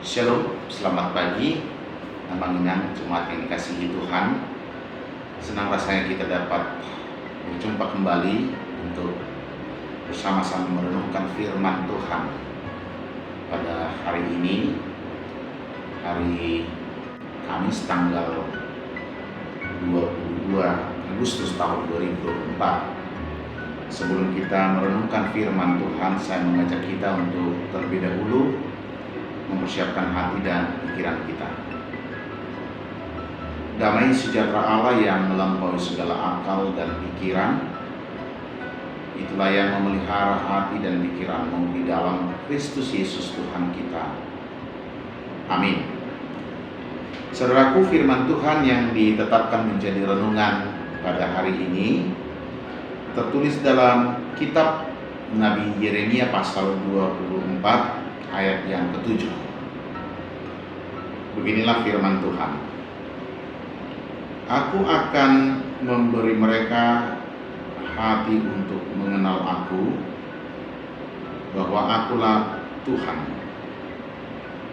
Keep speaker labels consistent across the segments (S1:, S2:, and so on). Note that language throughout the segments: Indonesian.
S1: Shalom, selamat pagi. Nama Minang, jemaat yang dikasihi Tuhan. Senang rasanya kita dapat berjumpa kembali untuk bersama-sama merenungkan firman Tuhan pada hari ini, hari Kamis tanggal 22 Agustus tahun 2024. Sebelum kita merenungkan firman Tuhan, saya mengajak kita untuk terlebih dahulu mempersiapkan hati dan pikiran kita. Damai sejahtera Allah yang melampaui segala akal dan pikiran, itulah yang memelihara hati dan pikiranmu di dalam Kristus Yesus Tuhan kita. Amin. Saudaraku, firman Tuhan yang ditetapkan menjadi renungan pada hari ini tertulis dalam kitab Nabi Yeremia pasal 24 ayat yang ke-7. Beginilah firman Tuhan. Aku akan memberi mereka hati untuk mengenal aku, bahwa akulah Tuhan.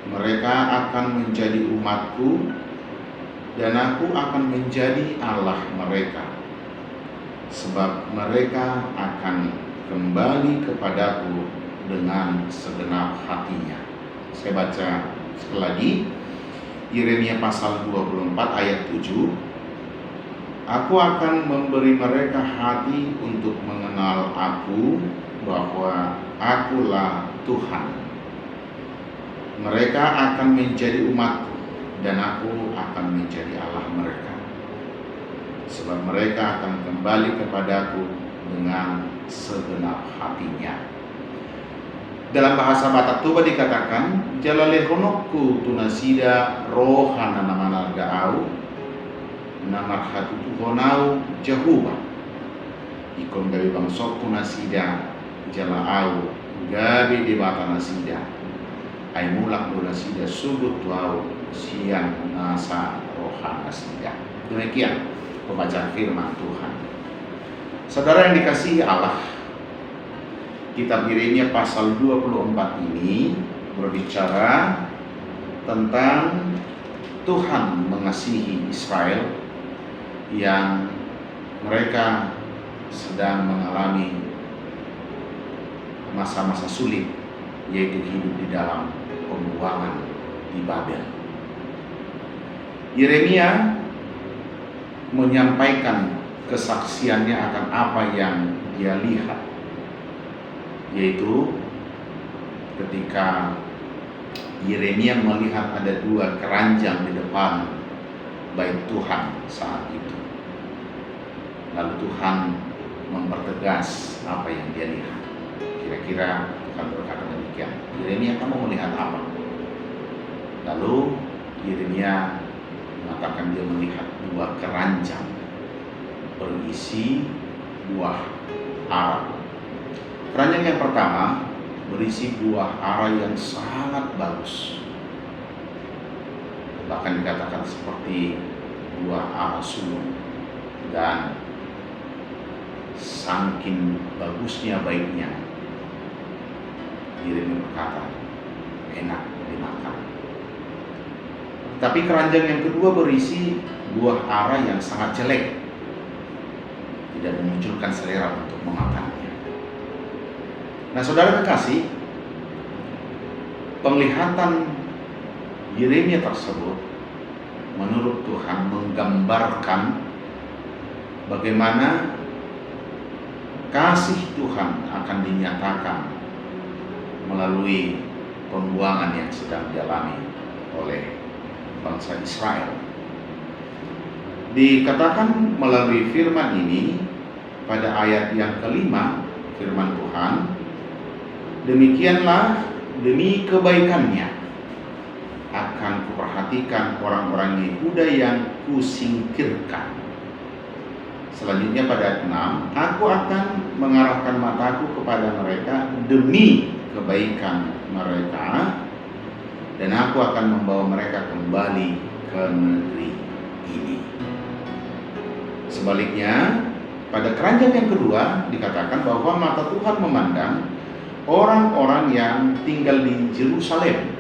S1: Mereka akan menjadi umatku, dan aku akan menjadi Allah mereka. Sebab mereka akan kembali kepadaku dengan segenap hatinya. Saya baca sekali lagi, Yeremia pasal 24 ayat 7. Aku akan memberi mereka hati untuk mengenal aku, bahwa akulah Tuhan. Mereka akan menjadi umatku, dan aku akan menjadi Allah mereka. Sebab mereka akan kembali kepadaku dengan segenap hatinya. Dalam bahasa Batak Toba dikatakan, Jalalehonokku tunasida rohana namanarga au, namarhatu tuhonau jahuba. Ikon gabi bangsok tunasida jala au, gabi debata nasida. Ay mulak tunasida subut tuau, siang nasa rohana sida. Demikian pembacaan firman Tuhan. Saudara yang dikasihi Allah, kitab Yeremia pasal 24 ini berbicara tentang Tuhan mengasihi Israel yang mereka sedang mengalami masa-masa sulit, yaitu hidup di dalam pembuangan di Babel. Yeremia menyampaikan kesaksiannya akan apa yang dia lihat, yaitu ketika Yeremia melihat ada dua keranjang di depan bait Tuhan saat itu. Lalu Tuhan mempertegas apa yang dia lihat. Kira-kira Tuhan berkata demikian, Yeremia, kamu melihat apa? Lalu Yeremia mengatakan dia melihat dua keranjang berisi buah ara. Keranjang yang pertama berisi buah ara yang sangat bagus, bahkan dikatakan seperti buah ara sulung, dan saking bagusnya baiknya, Yeremia berkata enak dimakan. Tapi keranjang yang kedua berisi buah ara yang sangat jelek, tidak memunculkan selera untuk memakannya. Nah, saudara kekasih, penglihatan Yeremia tersebut menurut Tuhan menggambarkan bagaimana kasih Tuhan akan dinyatakan melalui pembuangan yang sedang dialami oleh bangsa Israel. Dikatakan melalui firman ini pada ayat yang kelima, firman Tuhan, demikianlah demi kebaikannya akan kuperhatikan orang-orang Yehuda yang kusingkirkan. Selanjutnya pada ayat 6, aku akan mengarahkan mataku kepada mereka demi kebaikan mereka, dan aku akan membawa mereka kembali ke negeri ini. Sebaliknya, pada keranjang yang kedua dikatakan bahwa mata Tuhan memandang orang-orang yang tinggal di Yerusalem,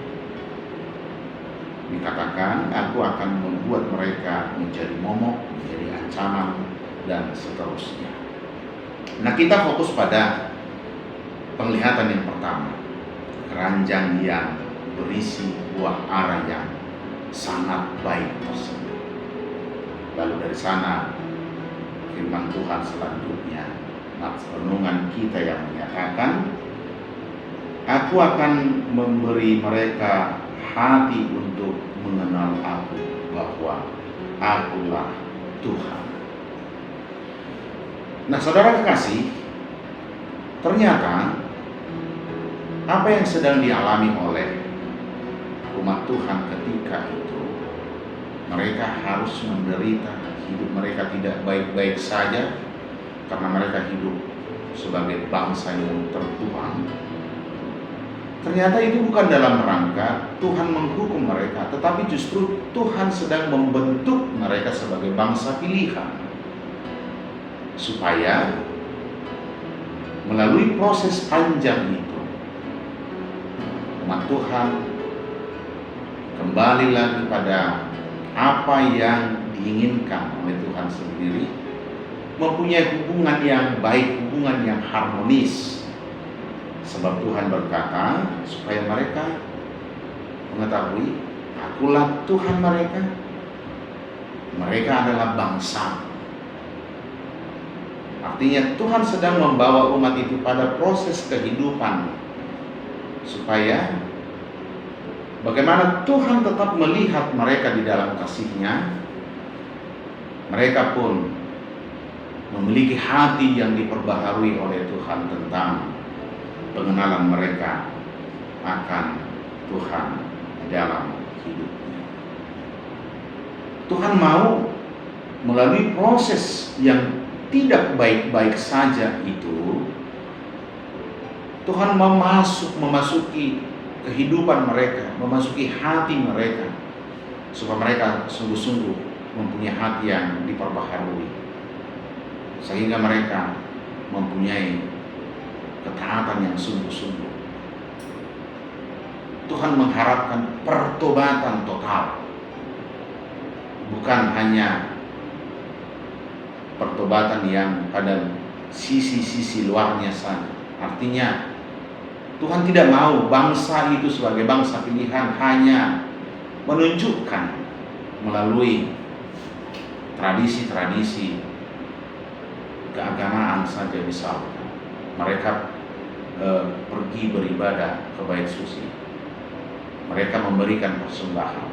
S1: Dikatakan, aku akan membuat mereka menjadi momok, menjadi ancaman, dan seterusnya. Nah, kita fokus pada penglihatan yang pertama, keranjang yang berisi buah ara yang sangat baik tersebut. Lalu dari sana firman Tuhan selanjutnya, nats renungan kita yang menyatakan, aku akan memberi mereka hati untuk mengenal aku, bahwa akulah Tuhan. Nah, saudara kekasih, ternyata apa yang sedang dialami oleh umat Tuhan ketika itu, mereka harus menderita, hidup mereka tidak baik-baik saja karena mereka hidup sebagai bangsa yang tertuang. Ternyata itu bukan dalam rangka Tuhan menghukum mereka, tetapi justru Tuhan sedang membentuk mereka sebagai bangsa pilihan, supaya melalui proses panjang itu umat Tuhan kembali lagi pada apa yang diinginkan oleh Tuhan sendiri, mempunyai hubungan yang baik, hubungan yang harmonis. Sebab Tuhan berkata supaya mereka mengetahui, akulah Tuhan mereka, mereka adalah bangsa. Artinya Tuhan sedang membawa umat itu pada proses kehidupan, supaya bagaimana Tuhan tetap melihat mereka di dalam kasih-Nya, mereka pun memiliki hati yang diperbaharui oleh Tuhan tentang pengenalan mereka akan Tuhan dalam hidupnya. Tuhan mau melalui proses yang tidak baik-baik saja itu, Tuhan memasuki kehidupan mereka, memasuki hati mereka, supaya mereka sungguh-sungguh mempunyai hati yang diperbaharui, sehingga mereka mempunyai ketaatan yang sungguh-sungguh. Tuhan mengharapkan pertobatan total, bukan hanya pertobatan yang pada sisi-sisi luarnya saja. Artinya Tuhan tidak mau bangsa itu sebagai bangsa pilihan hanya menunjukkan melalui tradisi-tradisi keagamaan saja. Misalnya mereka pergi beribadah ke bait suci, mereka memberikan persembahan,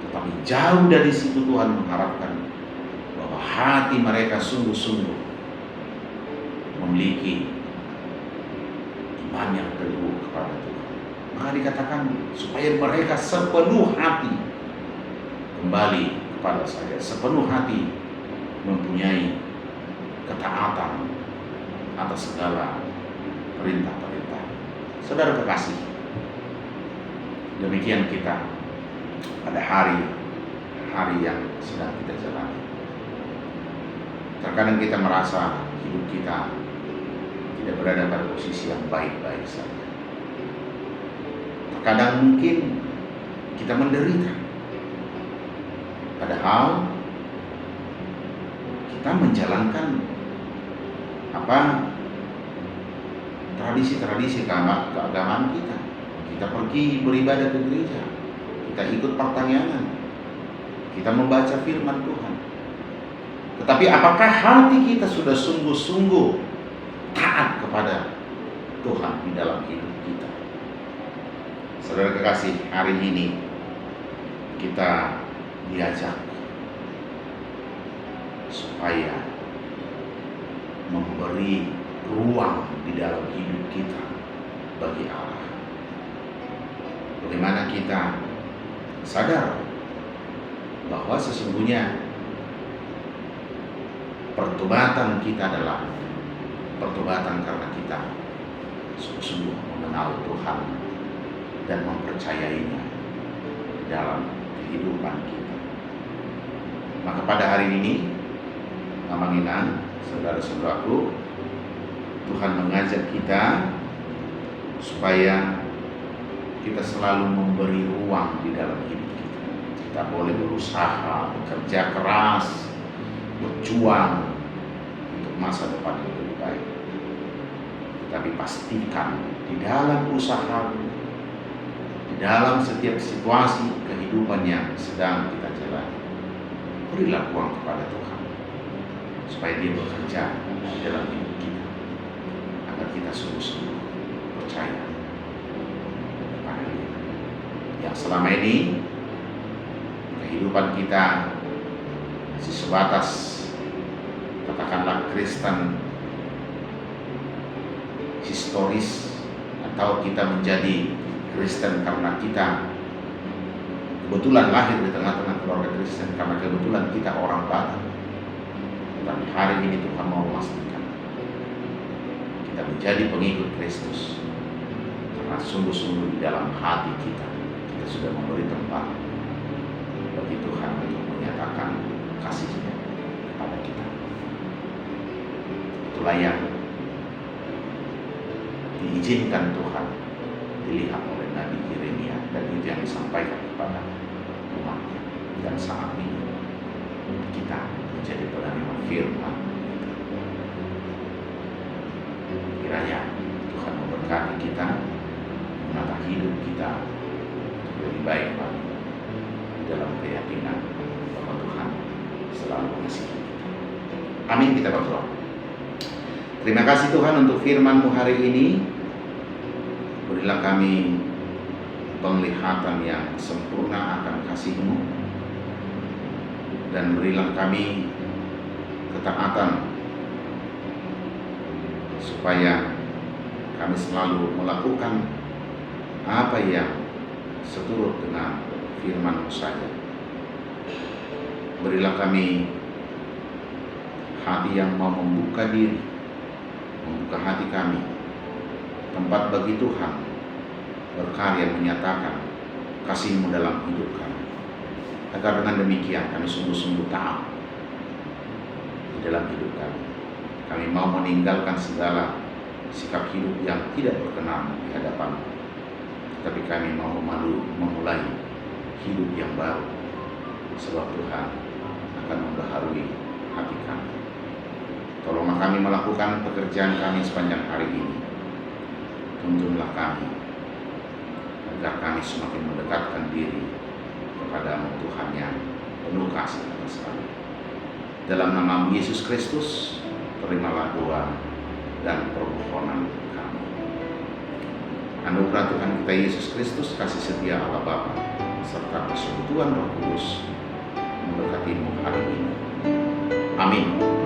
S1: tetapi jauh dari situ Tuhan mengharapkan bahwa hati mereka sungguh-sungguh memiliki iman yang teguh kepada Tuhan. Maka dikatakan supaya mereka sepenuh hati kembali kepada Saya, sepenuh hati mempunyai ketaatan atas segala perintah-perintah. Saudara kekasih, demikian kita pada hari yang sedang kita jalani. Terkadang kita merasa hidup kita tidak berada pada posisi yang baik-baik saja. Terkadang mungkin kita menderita, padahal kita menjalankan tradisi-tradisi keagamaan kita. Kita pergi beribadah ke gereja, kita ikut pertanyaan, kita membaca firman Tuhan. Tetapi apakah hati kita sudah sungguh-sungguh taat kepada Tuhan di dalam hidup kita? Saudara kekasih, hari ini kita diajak supaya memberi ruang di dalam hidup kita bagi Allah. Bagaimana kita sadar bahwa sesungguhnya pertobatan kita adalah pertobatan karena kita sungguh-sungguh mengenal Tuhan dan mempercayainya dalam kehidupan kita. Maka pada hari ini, Amanginan, saudara-saudaraku, Tuhan mengajak kita supaya kita selalu memberi ruang di dalam hidup kita. Kita boleh berusaha, bekerja keras, berjuang untuk masa depan yang lebih baik. Tapi pastikan di dalam usaha, di dalam setiap situasi kehidupan yang sedang kita jalani, berilah ruang kepada Tuhan supaya Dia bekerja di dalam hidup kita, agar kita sungguh-sungguh percaya kepada Dia. Yang selama ini kehidupan kita masih sebatas, katakanlah, Kristen historis, atau kita menjadi Kristen karena kita kebetulan lahir di tengah-tengah keluarga Kristen, karena kebetulan kita orang Batak. Tapi hari ini Tuhan mau memastikan kita menjadi pengikut Kristus karena sungguh-sungguh di dalam hati kita sudah memberi tempat bagi Tuhan untuk menyatakan kasih-Nya kepada kita. Itulah yang diizinkan Tuhan dilihat oleh Nabi Yeremia, dan itu yang disampaikan kepada umatnya. Dan saat ini kita menjadi penerima firman. Kiranya Tuhan memberkati kita, menata hidup kita lebih baik lagi dalam keyakinan bahwa Tuhan selalu mengasihi kita. Amin. Kita berdoa. Terima kasih Tuhan untuk firman-Mu hari ini. Berilah kami penglihatan yang sempurna akan kasih-Mu, dan berilah kami ketaatan supaya kami selalu melakukan apa yang seturut dengan firman-Mu saja. Berilah kami hati yang mau membuka diri, membuka hati kami, tempat bagi Tuhan berkarya menyatakan kasih-Mu dalam hidup kami, agar dengan demikian kami sungguh-sungguh taat di dalam hidup kami. Kami mau meninggalkan segala sikap hidup yang tidak berkenan di hadapan, tapi kami mau memulai hidup yang baru, sebab Tuhan akan membaharui hati kami. Tolonglah kami melakukan pekerjaan kami sepanjang hari ini. Tuntunlah kami agar kami semakin mendekatkan diri kepada-Mu, Tuhan yang penuh kasih atas kami. Dalam nama Yesus Kristus, terimalah doa dan permohonan kami. Anugerah Tuhan kita Yesus Kristus, kasih setia Allah Bapa, serta persekutuan Roh Kudus memberkati-Mu hari ini. Amin.